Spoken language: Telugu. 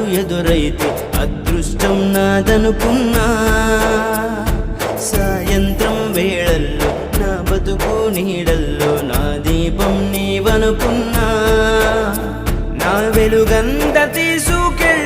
నాకు ఎదురైతే అదృష్టం నాదనుకున్నా. సాయంత్రం వేళల్లో నా బతుకు నీడల్లో నా దీపం నీవనుకున్నా. నా వెలుగంత తీసుకెళ్ళి